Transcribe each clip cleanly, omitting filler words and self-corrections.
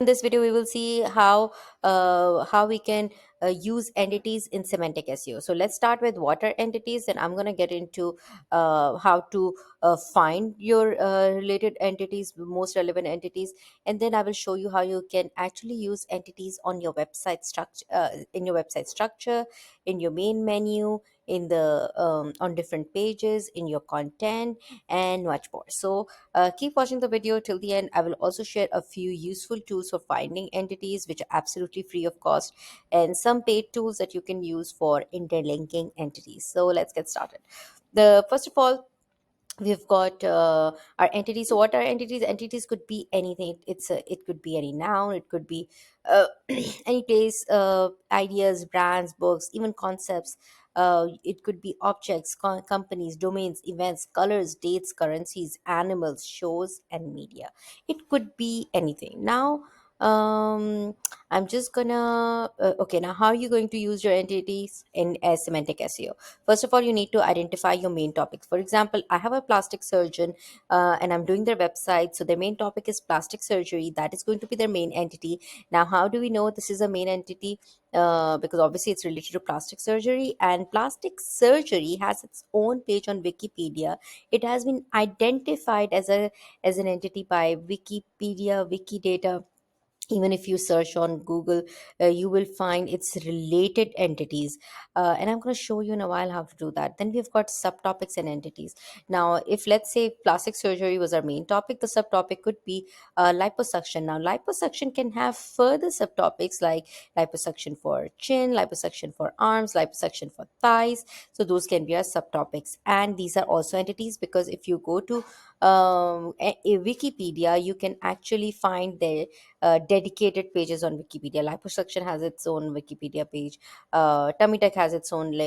In this video, we will see how we can use entities in semantic SEO. So let's start with what are entities, and I'm going to get into how to find your related entities, most relevant entities, and then I will show you how you can actually use entities on your website structure, in your main menu, in the on different pages, in your content, and much more. So keep watching the video till the end. I will also share a few useful tools for finding entities, which are absolutely free of cost, and some paid tools that you can use for interlinking entities. So let's get started. The first of all, we've got our entities. So what are entities? Entities could be anything. It could be any noun, it could be any place, ideas, brands, books, even concepts. It could be objects, companies, domains, events, colors, dates, currencies, animals, shows, and media. It could be anything. Now, I'm just gonna okay, now how are you going to use your entities in semantic SEO? First of all, you need to identify your main topics. For example, I have a plastic surgeon, and I'm doing their website. So their main topic is plastic surgery. That is going to be their main entity. Now, how do we know this is a main entity? Because obviously it's related to plastic surgery, and plastic surgery has its own page on Wikipedia. It has been identified as an entity by Wikipedia, Wikidata. Even if you search on Google, you will find its related entities, and I'm going to show you in a while how to do that. Then we've got subtopics and entities. Now, if let's say plastic surgery was our main topic, the subtopic could be liposuction. Now, liposuction can have further subtopics like liposuction for chin, liposuction for arms, liposuction for thighs. So those can be our subtopics, and these are also entities, because if you go to a Wikipedia, you can actually find their dedicated pages on Wikipedia. Liposuction has its own Wikipedia page. Tummy Tuck has its own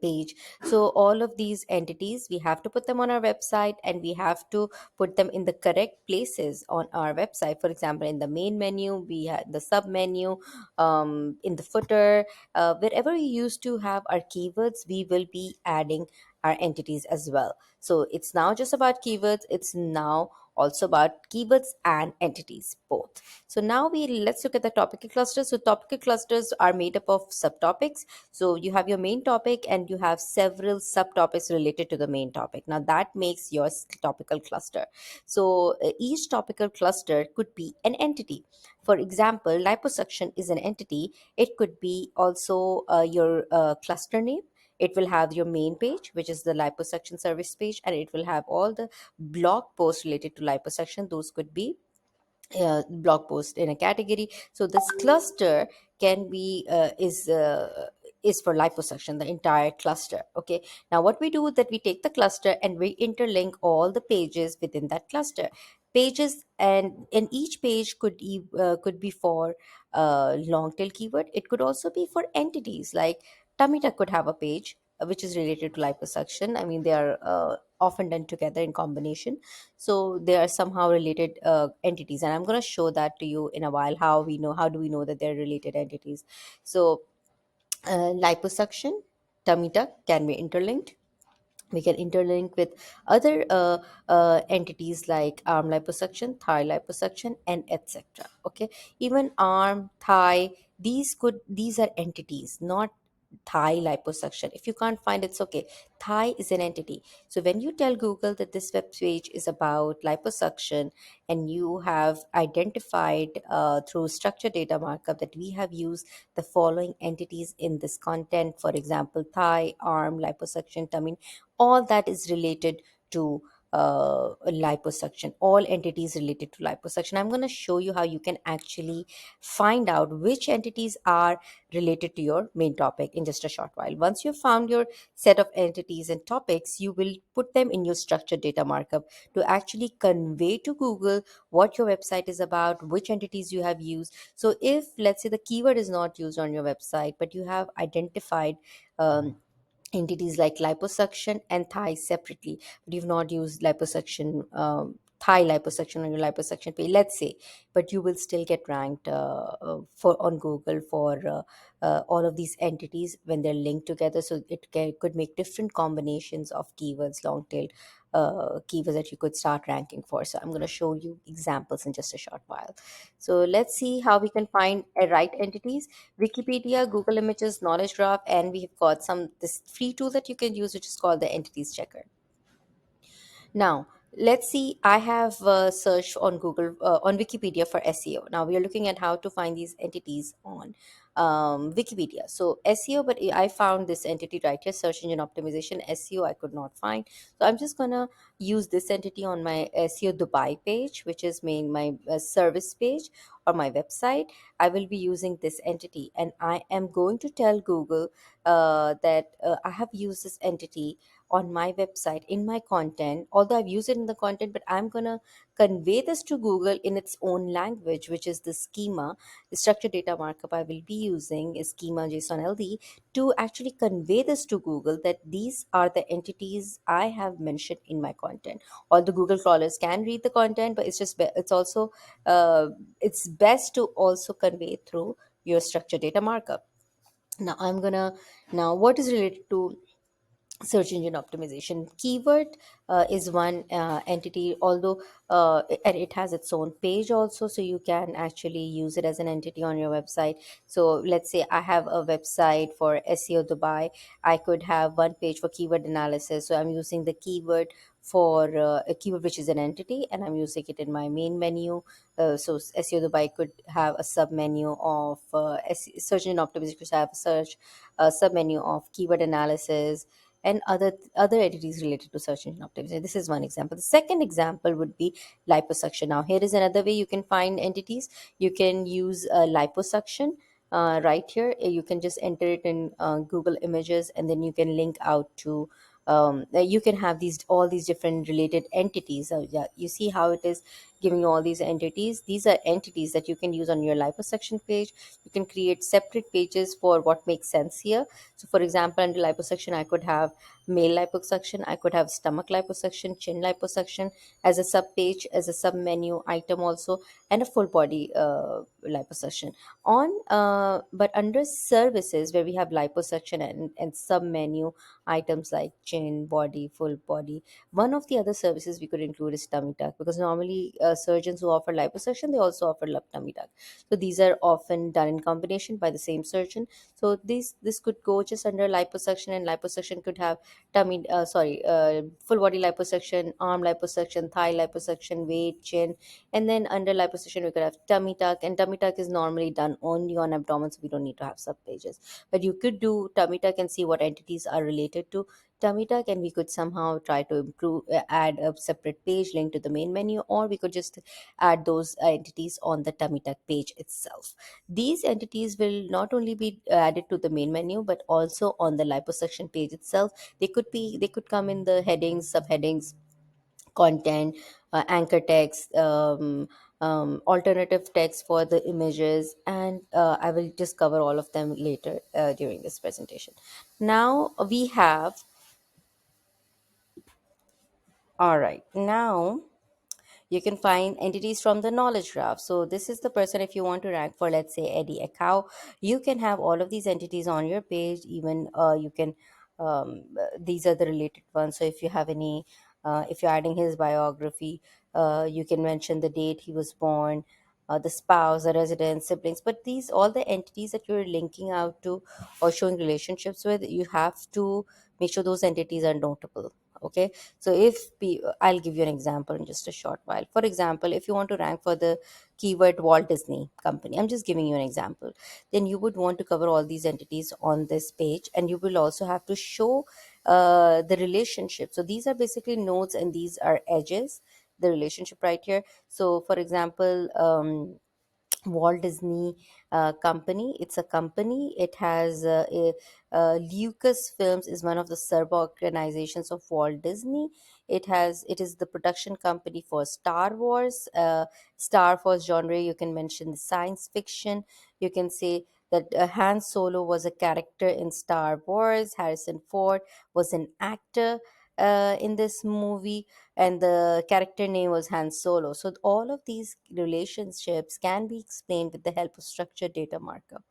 page. So all of these entities, we have to put them on our website, and we have to put them in the correct places on our website. For example, in the main menu, we have the sub menu, in the footer, wherever we used to have our keywords, we will be adding our entities as well. So it's now just about keywords, it's now also about keywords and entities both. So now we let's look at the topical clusters. So topical clusters are made up of subtopics. So you have your main topic, and you have several subtopics related to the main topic. Now that makes your topical cluster. So each topical cluster could be an entity. For example, liposuction is an entity. It could be also your cluster name. It will have your main page, which is the liposuction service page, and it will have all the blog posts related to liposuction. Those could be blog post in a category. So this cluster can be is for liposuction, the entire cluster. Okay, now what we do is that we take the cluster and we interlink all the pages within that cluster. Pages, and each page could be for long tail keyword. It could also be for entities, like Tamita could have a page which is related to liposuction. I mean, they are often done together in combination, so they are somehow related entities, and I'm going to show that to you in a while. How do we know that they're related entities? So liposuction, tummy tuck can be interlinked. We can interlink with other entities like arm liposuction, thigh liposuction, and etc. Okay, even arm, thigh, these are entities, not thigh liposuction. If you can't find, it's okay. Thigh is an entity. So when you tell Google that this web page is about liposuction, and you have identified through structured data markup that we have used the following entities in this content, for example, thigh, arm, liposuction, tummy, all that is related to liposuction, all entities related to liposuction. I'm going to show you how you can actually find out which entities are related to your main topic in just a short while. Once you've found your set of entities and topics, you will put them in your structured data markup to actually convey to Google what your website is about, which entities you have used. So if let's say the keyword is not used on your website, but you have identified entities like liposuction and thigh separately, but you've not used liposuction, thigh liposuction on your liposuction page, let's say, but you will still get ranked for on Google for all of these entities when they're linked together. So it could make different combinations of keywords, long tail keywords that you could start ranking for. So I'm going to show you examples in just a short while. So let's see how we can find right entities. Wikipedia, Google Images, Knowledge Graph, and we've got this free tool that you can use, which is called the Entities Checker. Now, let's see. I have searched on on Wikipedia for SEO. Now, we are looking at how to find these entities on Wikipedia. So, SEO, but I found this entity right here, search engine optimization. SEO, I could not find. So, I'm just going to use this entity on my SEO Dubai page, which is my service page or my website. I will be using this entity, and I am going to tell Google that I have used this entity on my website in my content, although I've used it in the content, but I'm going to convey this to Google in its own language, which is the schema. The structured data markup I will be using is schema JSON LD to actually convey this to Google that these are the entities I have mentioned in my content. All the Google crawlers can read the content, but it's also it's best to also convey through your structured data markup. Now what is related to search engine optimization? Keyword is one entity, although and it has its own page also, so you can actually use it as an entity on your website. So let's say I have a website for SEO Dubai. I could have one page for keyword analysis, so I'm using the keyword for a keyword which is an entity, and I'm using it in my main menu. So SEO Dubai could have a sub menu of search engine optimization, could have a sub menu of keyword analysis and other entities related to search engine optimization. This is one example. The second example would be liposuction. Now, here is another way you can find entities. You can use liposuction. Right here, you can just enter it in Google Images, and then you can link out to. You can have all these different related entities. Yeah, you see how it is giving you all these entities. These are entities that you can use on your liposuction page. You can create separate pages for what makes sense here. So, for example, under liposuction, I could have male liposuction, I could have stomach liposuction, chin liposuction as a sub page, as a sub menu item also, and a full body liposuction. But under services where we have liposuction and sub menu items like chin, body, full body, one of the other services we could include is tummy tuck, because normally surgeons who offer liposuction, they also offer tummy tuck. So these are often done in combination by the same surgeon. So this could go just under liposuction, and liposuction could have full body liposuction, arm liposuction, thigh liposuction, waist, chin, and then under liposuction we could have tummy tuck. And tummy tuck is normally done only on abdomen, so we don't need to have sub pages. But you could do tummy tuck and see what entities are related to tummy tuck, and we could somehow try to add a separate page link to the main menu, or we could just add those entities on the tummy tuck page itself. These entities will not only be added to the main menu, but also on the liposuction page itself. They could come in the headings, subheadings, content, anchor text, alternative text for the images, and I will just cover all of them later during this presentation. Now we have all right. Now you can find entities from the knowledge graph. So this is the person, if you want to rank for, let's say, Eddie Ekau, you can have all of these entities on your page. Even you can these are the related ones. So if you have any if you're adding his biography, you can mention the date he was born, the spouse, the resident, siblings. But these all the entities that you're linking out to or showing relationships with, you have to make sure those entities are notable. Okay, so I'll give you an example in just a short while. For example, if you want to rank for the keyword Walt Disney Company, I'm just giving you an example, then you would want to cover all these entities on this page, and you will also have to show the relationship. So these are basically nodes, and these are edges, the relationship right here. So for example, Walt Disney Company. It's a company. It has Lucasfilms is one of the sub organizations of Walt Disney. It is the production company for Star Wars. Star Wars genre. You can mention the science fiction. You can say that Han Solo was a character in Star Wars. Harrison Ford was an actor in this movie, and the character name was Han Solo. So all of these relationships can be explained with the help of structured data markup.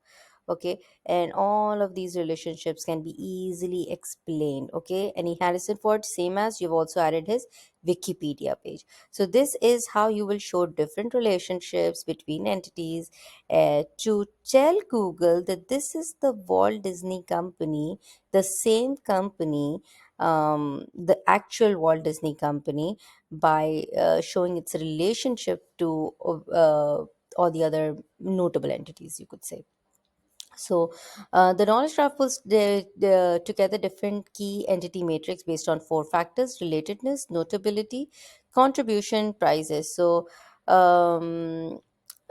Okay, and all of these relationships can be easily explained. Okay, and Harrison Ford, same as you've also added his Wikipedia page. So this is how you will show different relationships between entities to tell Google that this is the Walt Disney Company, the same company, the actual Walt Disney Company, by showing its relationship to all the other notable entities, you could say. So, the knowledge graph pulls together different key entity matrix based on four factors: relatedness, notability, contribution, prices. Um,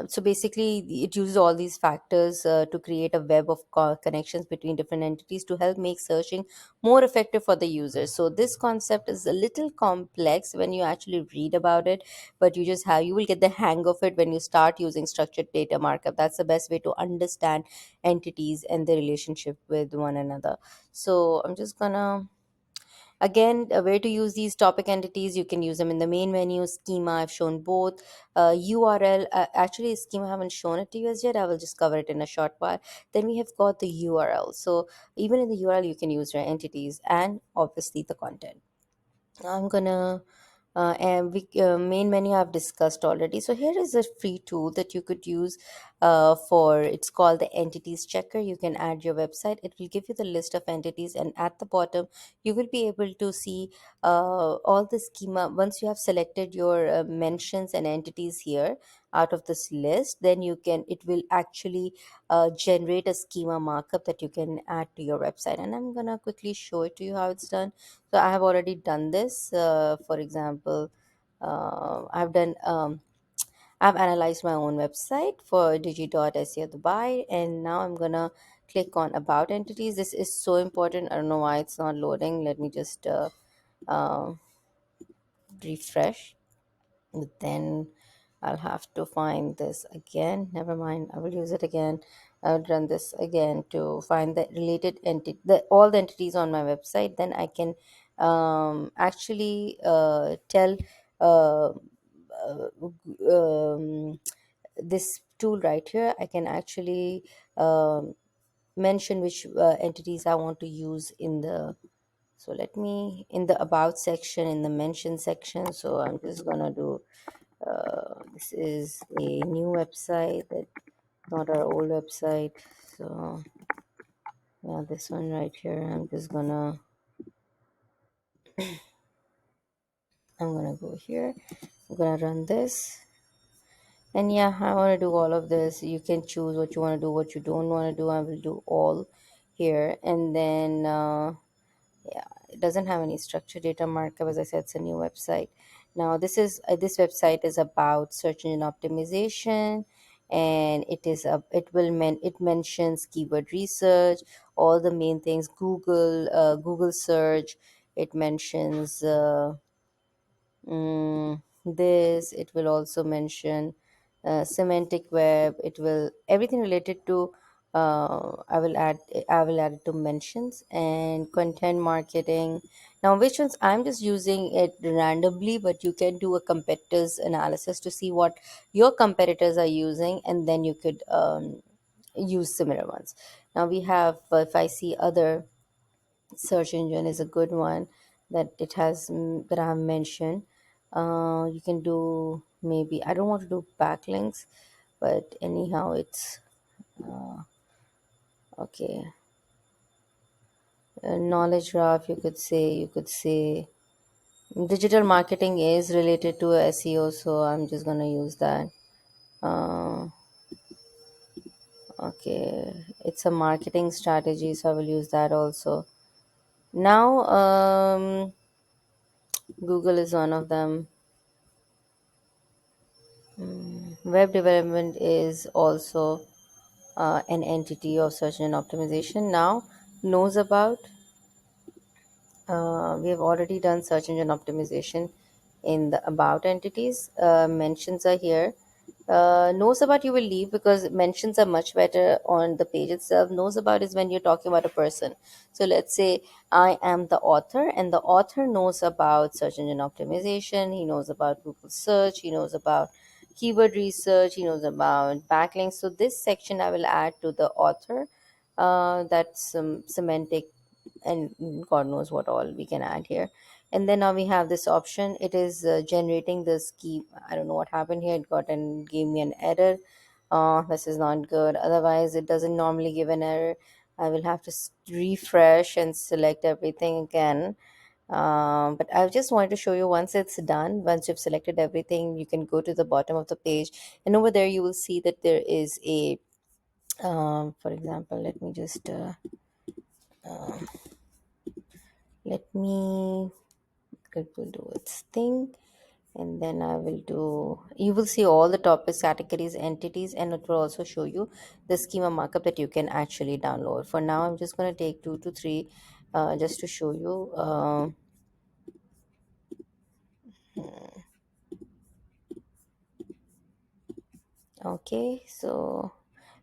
so basically, it uses all these factors to create a web of connections between different entities to help make searching more effective for the user. So this concept is a little complex when you actually read about it, but you will get the hang of it when you start using structured data markup. That's the best way to understand entities and their relationship with one another. So I'm just gonna again, a way to use these topic entities, you can use them in the main menu. Schema, I've shown both. URL, actually schema I haven't shown it to you as yet. I will just cover it in a short while. Then we have got the URL. So even in the URL you can use your entities and obviously the content. I'm gonna main menu I've discussed already. So here is a free tool that you could use for, it's called the entities checker. You can add your website. It will give you the list of entities, and at the bottom you will be able to see all the schema. Once you have selected your mentions and entities here out of this list, then it will actually generate a schema markup that you can add to your website. And I'm gonna quickly show it to you how it's done. So I have already done this. For example, I've analyzed my own website for digi.seo Dubai, and now I'm gonna click on about entities. This is so important. I don't know why it's not loading. Let me just uh, refresh. But then I'll have to find this again. Never mind, I will use it again. I will run this again to find the related entity, all the entities on my website. Then I can actually tell uh, this tool right here. I can actually mention which entities I want to use in the, so let me, in the about section, in the mention section. So I'm just gonna do this is a new website, that not our old website. So yeah, this one right here. I'm gonna go here. I'm gonna run this. And yeah, I want to do all of this. You can choose what you want to do, what you don't want to do. I will do all here. And then yeah, it doesn't have any structured data markup. As I said, it's a new website. Now this website is about search engine optimization, and it mentions keyword research, all the main things, Google search. It mentions this. It will also mention semantic web. It will everything related to I will add it to mentions and content marketing. Now which ones, I'm just using it randomly, but you can do a competitors analysis to see what your competitors are using, and then you could use similar ones. Now we have, if I see other, search engine is a good one that it has, that I have mentioned. You can do, maybe I don't want to do backlinks, but anyhow, it's okay. Knowledge graph, you could say digital marketing is related to SEO, so I'm just gonna use that. Uh, okay, it's a marketing strategy, so I will use that also. Now, Google is one of them. Web development is also an entity of search engine optimization. Now, knows about, we have already done search engine optimization in the about entities. Mentions are here. Knows about, you will leave because mentions are much better on the page itself. Knows about is when you're talking about a person. So let's say I am the author, and the author knows about search engine optimization. He knows about Google search. He knows about keyword research, he knows about backlinks. So this section I will add to the author. That's some semantic, and God knows what all we can add here. And then now we have this option. It is generating the scheme. I don't know what happened here. It got and gave me an error. This is not good. Otherwise, it doesn't normally give an error. I will have to refresh and select everything again. But I just wanted to show you, once it's done, once you've selected everything, you can go to the bottom of the page, and over there you will see that there is a, for example, let me just let me, it will do its thing. And then I will do, you will see all the topics, categories, entities, and it will also show you the schema markup that you can actually download. For now, I'm just going to take 2 to 3 just to show you. Okay, so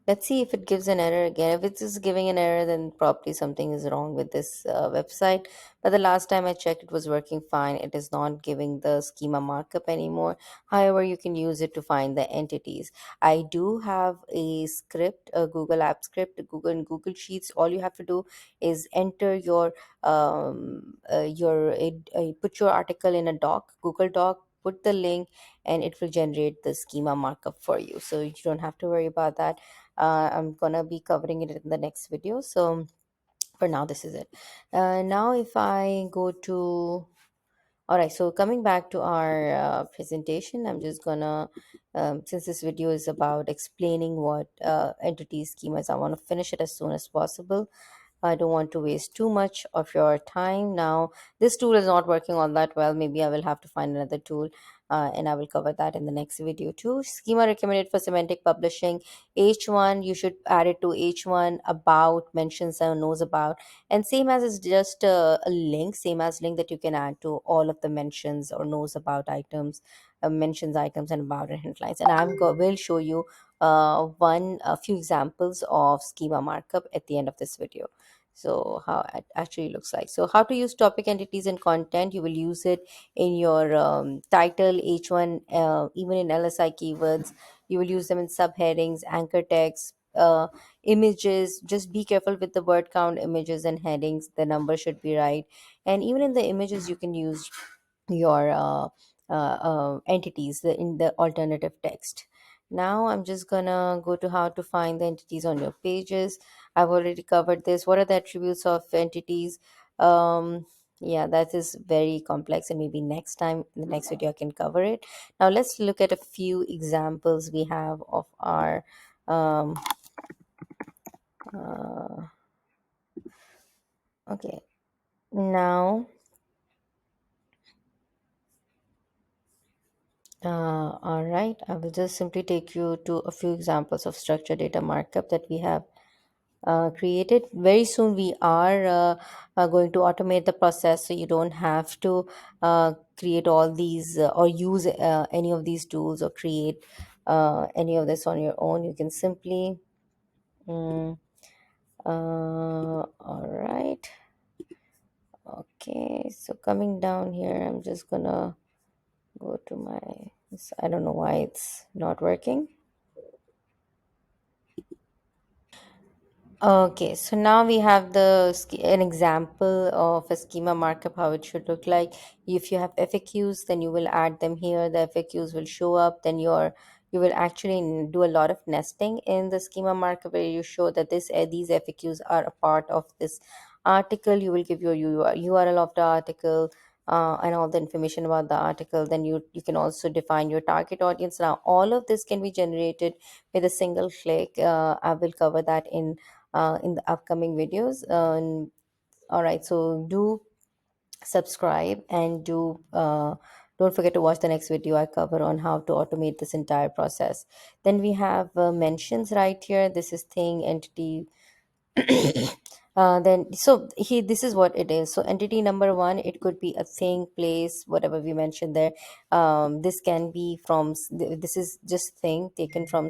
let's see if it gives an error again. If it's just giving an error, then probably something is wrong with this website. But the last time I checked, it was working fine. It is not giving the schema markup anymore. However, you can use it to find the entities. I do have a script, a Google App script, Google Sheets. All you have to do is enter put your article in a doc, Google Doc, put the link, and it will generate the schema markup for you. So you don't have to worry about that. I'm gonna be covering it in the next video. So for now, this is it. Now if I go to, all right, so coming back to our presentation, I'm just gonna, since this video is about explaining what entity schemas, I want to finish it as soon as possible. I don't want to waste too much of your time. Now, this tool is not working all that well. Maybe I will have to find another tool, and I will cover that in the next video too. Schema recommended for semantic publishing. H1, you should add it to H1, about, mentions and knows about. And same as is just a link, same as link that you can add to all of the mentions or knows about items, mentions items and about and headlines. And will show you a few examples of schema markup at the end of this video. So how it actually looks like. So how to use topic entities and content. You will use it in your title, H1, even in LSI keywords. You will use them in subheadings, anchor text, images. Just be careful with the word count, images and headings. The number should be right. And even in the images, you can use your entities in the alternative text. Now I'm just gonna go to how to find the entities on your pages. I've already covered this. What are the attributes of entities? Yeah, that is very complex, and maybe next time in the next video I can cover it. Now let's look at a few examples we have of our um, uh, okay. Now all right, I will just simply take you to a few examples of structured data markup that we have created. Very soon we are going to automate the process, so you don't have to create all these or use any of these tools or create any of this on your own. You can simply mm, all right. Okay, so coming down here, I'm just gonna go to my, I don't know why it's not working. Okay, so now we have an example of a schema markup, how it should look like. If you have FAQs, then you will add them here. The FAQs will show up. Then you will actually do a lot of nesting in the schema markup, where you show that these FAQs are a part of this article. You will give your URL of the article, and all the information about the article. Then you can also define your target audience. Now all of this can be generated with a single click. I will cover that in the upcoming videos. All right, so do subscribe, and do don't forget to watch the next video I cover on how to automate this entire process. Then we have mentions right here. This is thing, entity. Then so this is what it is. So entity number one, it could be a thing, place, whatever we mentioned there. This can be from this is just thing taken from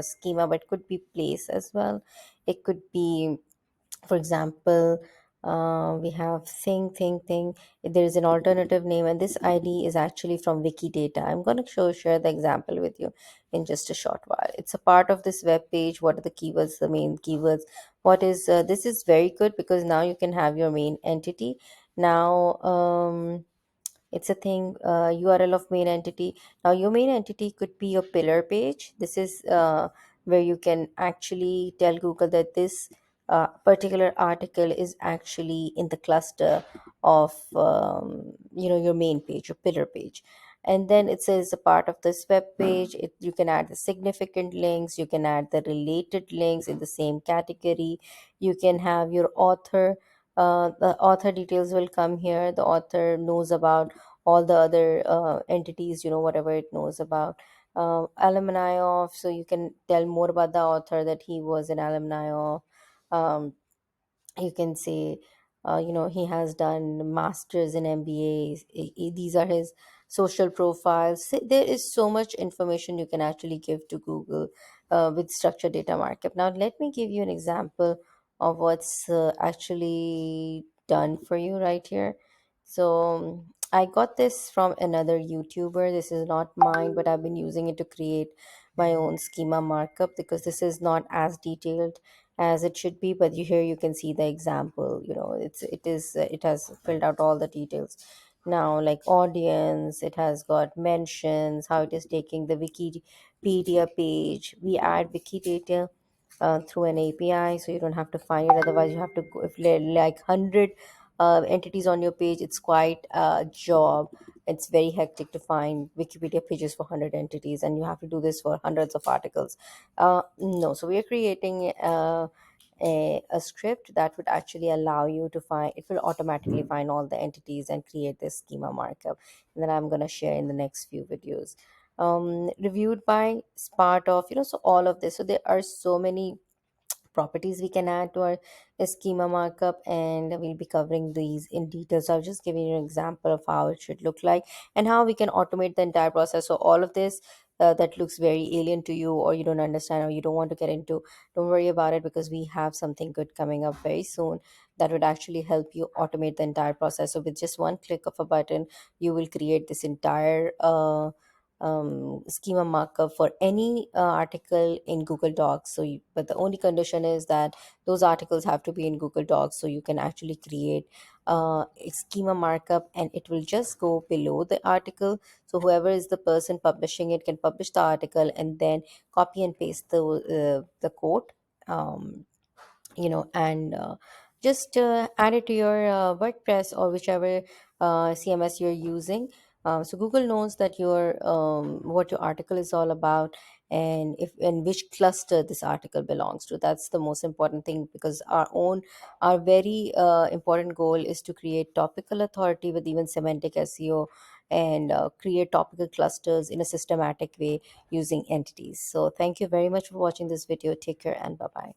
schema, but it could be place as well. It could be, for example, We have thing. There is an alternative name, and this ID is actually from Wikidata. I'm going to share the example with you in just a short while. It's a part of this web page. What are the keywords, the main keywords? What is this is very good because now you can have your main entity. Now, it's a thing, URL of main entity. Now your main entity could be your pillar page. This is where you can actually tell Google that this particular article is actually in the cluster of your main page, your pillar page. And then it says a part of this web page, you can add the significant links, you can add the related links in the same category, you can have your author. The author details will come here. The author knows about all the other entities, whatever it knows about. Alumni of, so you can tell more about the author, that he was an alumni of. um, you can say, he has done masters in MBA. These are his social profiles. There is so much information you can actually give to Google with structured data markup. Now let me give you an example of what's actually done for you right here. So I got this from another YouTuber. This is not mine, but I've been using it to create my own schema markup because this is not as detailed as it should be. But here you can see the example. It has filled out all the details. Now, like audience, it has got mentions, how it is taking the Wikipedia page. We add Wikidata through an API, so you don't have to find it. Otherwise, you have to go, if there are like 100 entities on your page, it's quite a job. It's very hectic to find Wikipedia pages for 100 entities, and you have to do this for hundreds of articles. No, so we are creating a script that would actually allow you to find, it will automatically find all the entities and create this schema markup. And then I'm going to share in the next few videos. Reviewed by is part of, so all of this. So there are so many properties we can add to our schema markup, and we'll be covering these in detail. So I'll just give you an example of how it should look like and how we can automate the entire process. So all of this that looks very alien to you, or you don't understand, or you don't want to get into, don't worry about it, because we have something good coming up very soon that would actually help you automate the entire process. So with just one click of a button, you will create this entire schema markup for any article in Google Docs. But the only condition is that those articles have to be in Google Docs. So you can actually create a schema markup, and it will just go below the article. So whoever is the person publishing it can publish the article and then copy and paste the quote. And just add it to your WordPress or whichever CMS you're using. So Google knows that what your article is all about, and if and which cluster this article belongs to. That's the most important thing, because our very important goal is to create topical authority with even semantic SEO, and create topical clusters in a systematic way using entities. So thank you very much for watching this video. Take care and bye bye.